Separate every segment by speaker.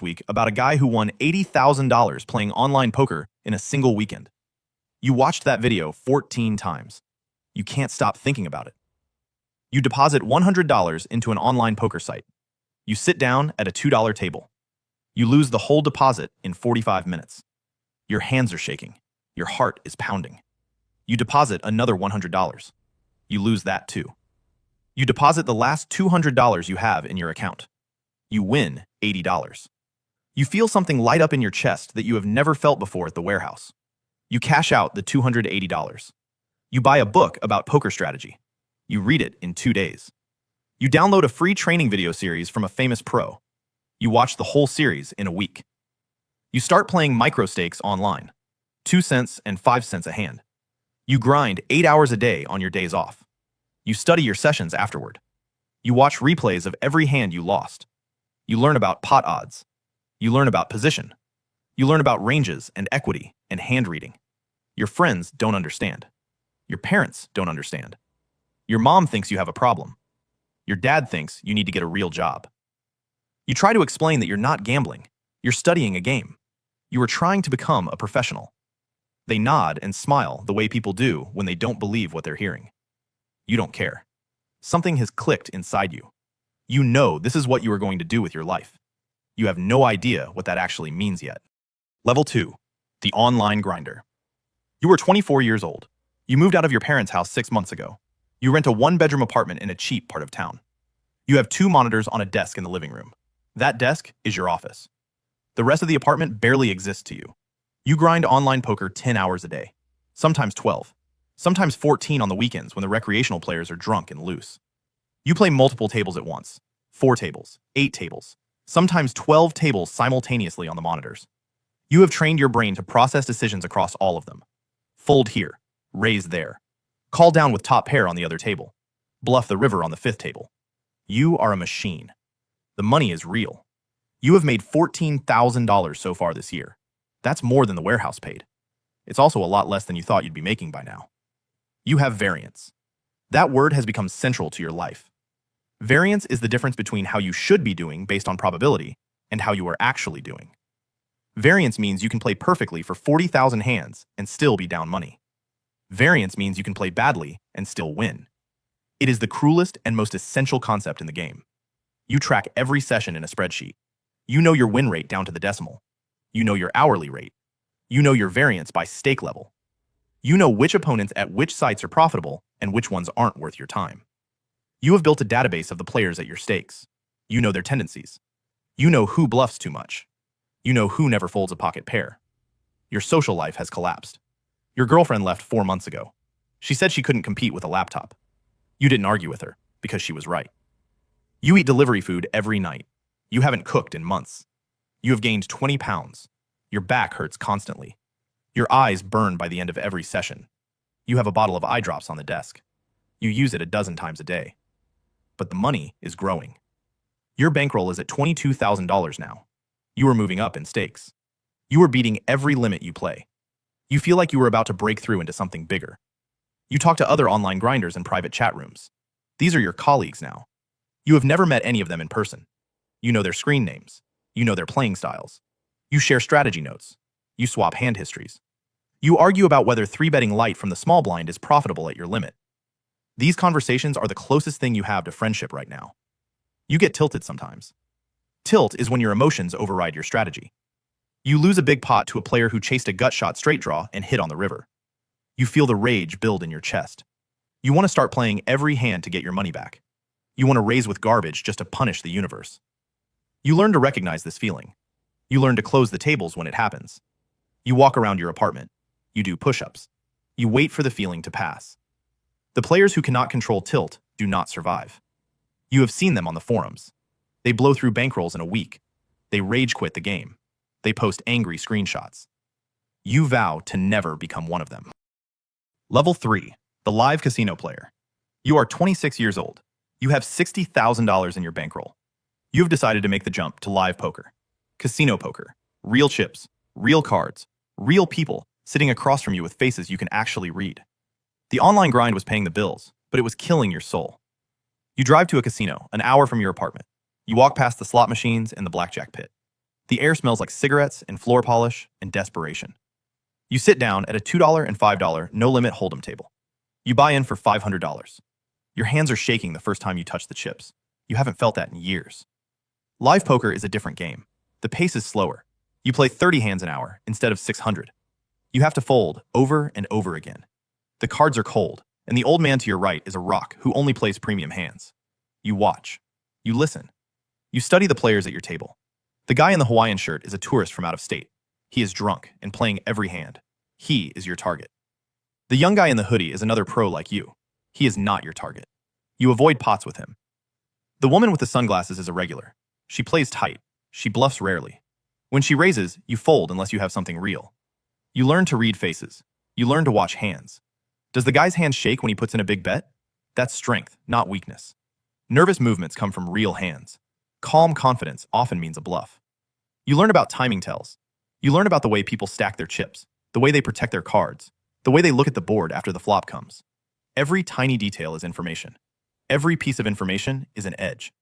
Speaker 1: week about a guy who won $80,000 playing online poker in a single weekend. You watched that video 14 times. You can't stop thinking about it. You deposit $100 into an online poker site. You sit down at a $2 table. You lose the whole deposit in 45 minutes. Your hands are shaking. Your heart is pounding. You deposit another $100. You lose that too. You deposit the last $200 you have in your account. You win $80. You feel something light up in your chest that you have never felt before at the warehouse. You cash out the $280. You buy a book about poker strategy. You read it in 2 days. You download a free training video series from a famous pro. You watch the whole series in a week. You start playing micro stakes online, 2 cents and 5 cents a hand. You grind 8 hours a day on your days off. You study your sessions afterward. You watch replays of every hand you lost. You learn about pot odds. You learn about position. You learn about ranges and equity and hand reading. Your friends don't understand. Your parents don't understand. Your mom thinks you have a problem. Your dad thinks you need to get a real job. You try to explain that you're not gambling. You're studying a game. You are trying to become a professional. They nod and smile the way people do when they don't believe what they're hearing. You don't care. Something has clicked inside you. You know this is what you are going to do with your life. You have no idea what that actually means yet. Level 2. The Online Grinder. You are 24 years old. You moved out of your parents' house 6 months ago. You rent a 1-bedroom apartment in a cheap part of town. You have 2 monitors on a desk in the living room. That desk is your office. The rest of the apartment barely exists to you. You grind online poker 10 hours a day, sometimes 12, sometimes 14 on the weekends when the recreational players are drunk and loose. You play multiple tables at once, 4 tables, 8 tables, sometimes 12 tables simultaneously on the monitors. You have trained your brain to process decisions across all of them. Fold here, raise there, call down with top pair on the other table, bluff the river on the 5th table. You are a machine. The money is real. You have made $14,000 so far this year. That's more than the warehouse paid. It's also a lot less than you thought you'd be making by now. You have variance. That word has become central to your life. Variance is the difference between how you should be doing based on probability and how you are actually doing. Variance means you can play perfectly for 40,000 hands and still be down money. Variance means you can play badly and still win. It is the cruelest and most essential concept in the game. You track every session in a spreadsheet. You know your win rate down to the decimal. You know your hourly rate. You know your variance by stake level. You know which opponents at which sites are profitable and which ones aren't worth your time. You have built a database of the players at your stakes. You know their tendencies. You know who bluffs too much. You know who never folds a pocket pair. Your social life has collapsed. Your girlfriend left 4 months ago. She said she couldn't compete with a laptop. You didn't argue with her because she was right. You eat delivery food every night. You haven't cooked in months. You have gained 20 pounds. Your back hurts constantly. Your eyes burn by the end of every session. You have a bottle of eye drops on the desk. You use it a dozen times a day. But the money is growing. Your bankroll is at $22,000 now. You are moving up in stakes. You are beating every limit you play. You feel like you are about to break through into something bigger. You talk to other online grinders in private chat rooms. These are your colleagues now. You have never met any of them in person. You know their screen names. You know their playing styles. You share strategy notes. You swap hand histories. You argue about whether 3-betting light from the small blind is profitable at your limit. These conversations are the closest thing you have to friendship right now. You get tilted sometimes. Tilt is when your emotions override your strategy. You lose a big pot to a player who chased a gut shot straight draw and hit on the river. You feel the rage build in your chest. You want to start playing every hand to get your money back. You want to raise with garbage just to punish the universe. You learn to recognize this feeling. You learn to close the tables when it happens. You walk around your apartment. You do push-ups. You wait for the feeling to pass. The players who cannot control tilt do not survive. You have seen them on the forums. They blow through bankrolls in a week. They rage quit the game. They post angry screenshots. You vow to never become one of them. Level 3. The Live Casino Player. You are 26 years old. You have $60,000 in your bankroll. You have decided to make the jump to live poker. Casino poker. Real chips. Real cards. Real people sitting across from you with faces you can actually read. The online grind was paying the bills, but it was killing your soul. You drive to a casino, an hour from your apartment. You walk past the slot machines and the blackjack pit. The air smells like cigarettes and floor polish and desperation. You sit down at a $2 and $5 no-limit hold'em table. You buy in for $500. Your hands are shaking the first time you touch the chips. You haven't felt that in years. Live poker is a different game. The pace is slower. You play 30 hands an hour instead of 600. You have to fold over and over again. The cards are cold, and the old man to your right is a rock who only plays premium hands. You watch. You listen. You study the players at your table. The guy in the Hawaiian shirt is a tourist from out of state. He is drunk and playing every hand. He is your target. The young guy in the hoodie is another pro like you. He is not your target. You avoid pots with him. The woman with the sunglasses is a regular. She plays tight. She bluffs rarely. When she raises, you fold unless you have something real. You learn to read faces. You learn to watch hands. Does the guy's hand shake when he puts in a big bet? That's strength, not weakness. Nervous movements come from real hands. Calm confidence often means a bluff. You learn about timing tells. You learn about the way people stack their chips, the way they protect their cards, the way they look at the board after the flop comes. Every tiny detail is information. Every piece of information is an edge.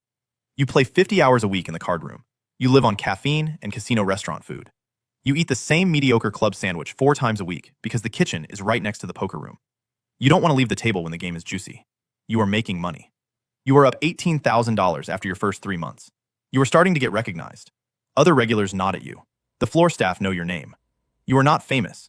Speaker 1: You play 50 hours a week in the card room. You live on caffeine and casino restaurant food. You eat the same mediocre club sandwich 4 times a week because the kitchen is right next to the poker room. You don't want to leave the table when the game is juicy. You are making money. You are up $18,000 after your first 3 months. You are starting to get recognized. Other regulars nod at you. The floor staff know your name. You are not famous,